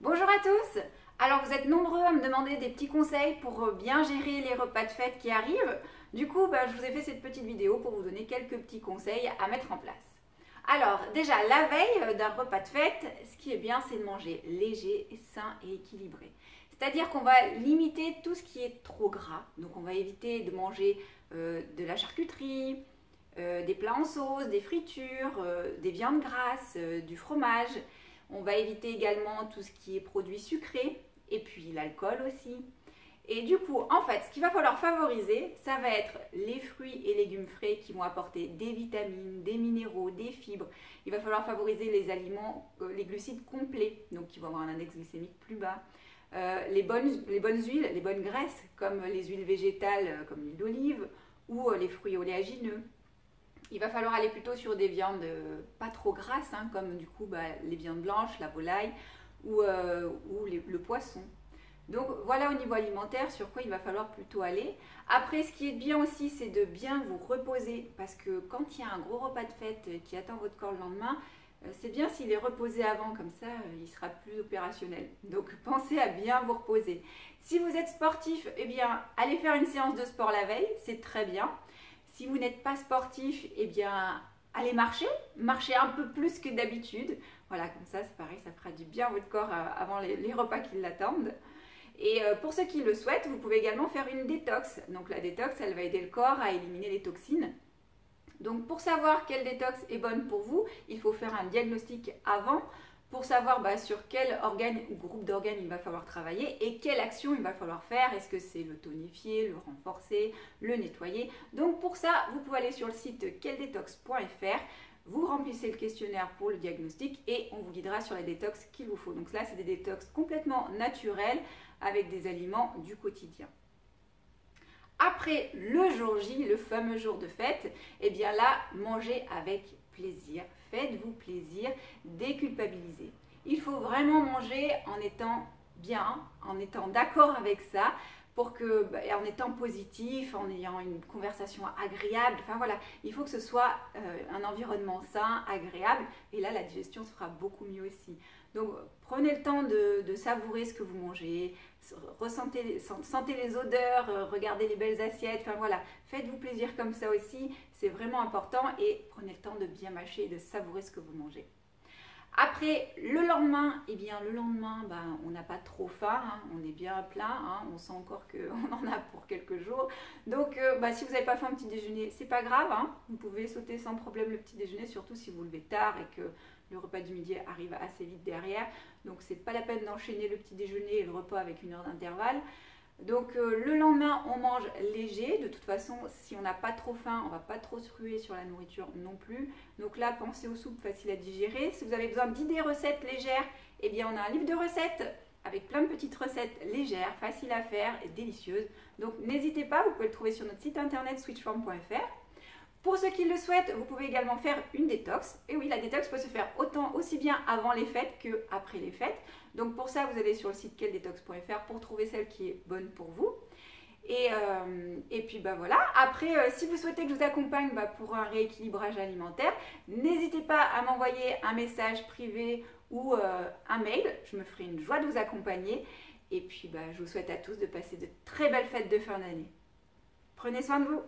Bonjour à tous. Alors vous êtes nombreux à me demander des petits conseils pour bien gérer les repas de fête qui arrivent. Du coup, je vous ai fait cette petite vidéo pour vous donner quelques petits conseils à mettre en place. Alors déjà, la veille d'un repas de fête, ce qui est bien, c'est de manger léger, sain et équilibré. C'est-à-dire qu'on va limiter tout ce qui est trop gras. Donc on va éviter de manger de la charcuterie, des plats en sauce, des fritures, des viandes grasses, du fromage. On va éviter également tout ce qui est produits sucrés et puis l'alcool aussi. Et du coup, en fait, ce qu'il va falloir favoriser, ça va être les fruits et légumes frais qui vont apporter des vitamines, des minéraux, des fibres. Il va falloir favoriser les aliments, les glucides complets, donc qui vont avoir un index glycémique plus bas. Les bonnes huiles, les bonnes graisses, comme les huiles végétales, comme l'huile d'olive, ou les fruits oléagineux. Il va falloir aller plutôt sur des viandes pas trop grasses, comme du coup les viandes blanches, la volaille ou le poisson. Donc voilà au niveau alimentaire sur quoi il va falloir plutôt aller. Après, ce qui est bien aussi, c'est de bien vous reposer, parce que quand il y a un gros repas de fête qui attend votre corps le lendemain, c'est bien s'il est reposé avant, comme ça il sera plus opérationnel. Donc pensez à bien vous reposer. Si vous êtes sportif, eh bien allez faire une séance de sport la veille, c'est très bien. Si vous n'êtes pas sportif, eh bien allez marcher un peu plus que d'habitude. Voilà, comme ça c'est pareil, ça fera du bien à votre corps avant les repas qui l'attendent. Et pour ceux qui le souhaitent, vous pouvez également faire une détox. Donc la détox, elle va aider le corps à éliminer les toxines. Donc pour savoir quelle détox est bonne pour vous, il faut faire un diagnostic avant pour savoir sur quel organe ou groupe d'organes il va falloir travailler et quelle action il va falloir faire. Est-ce que c'est le tonifier, le renforcer, le nettoyer? Donc pour ça, vous pouvez aller sur le site queldetox.fr, vous remplissez le questionnaire pour le diagnostic et on vous guidera sur la détox qu'il vous faut. Donc là, c'est des détox complètement naturels avec des aliments du quotidien. Après le jour J, le fameux jour de fête, eh bien là, mangez avec plaisir, faites-vous plaisir, déculpabilisez. Il faut vraiment manger en étant bien, en étant d'accord avec ça, en étant positif, en ayant une conversation agréable. Enfin voilà, il faut que ce soit un environnement sain, agréable, et là la digestion se fera beaucoup mieux aussi. Donc prenez le temps de savourer ce que vous mangez, sentez les odeurs, regardez les belles assiettes, enfin voilà, faites-vous plaisir comme ça aussi, c'est vraiment important, et prenez le temps de bien mâcher et de savourer ce que vous mangez. Après, le lendemain, on n'a pas trop faim, on est bien plein, on sent encore qu'on en a pour quelques jours. Donc, si vous n'avez pas faim au petit déjeuner, c'est pas grave, vous pouvez sauter sans problème le petit déjeuner, surtout si vous vous levez tard et que le repas du midi arrive assez vite derrière. Donc, c'est pas la peine d'enchaîner le petit déjeuner et le repas avec une heure d'intervalle. Donc le lendemain, on mange léger. De toute façon, si on n'a pas trop faim, on ne va pas trop se ruer sur la nourriture non plus. Donc là, pensez aux soupes faciles à digérer. Si vous avez besoin d'idées recettes légères, eh bien on a un livre de recettes avec plein de petites recettes légères, faciles à faire et délicieuses. Donc n'hésitez pas, vous pouvez le trouver sur notre site internet switchform.fr. Pour ceux qui le souhaitent, vous pouvez également faire une détox. Et oui, la détox peut se faire aussi bien avant les fêtes qu'après les fêtes. Donc pour ça, vous allez sur le site queldetox.fr pour trouver celle qui est bonne pour vous. Et puis voilà, après si vous souhaitez que je vous accompagne pour un rééquilibrage alimentaire, n'hésitez pas à m'envoyer un message privé ou un mail, je me ferai une joie de vous accompagner. Et puis je vous souhaite à tous de passer de très belles fêtes de fin d'année. Prenez soin de vous.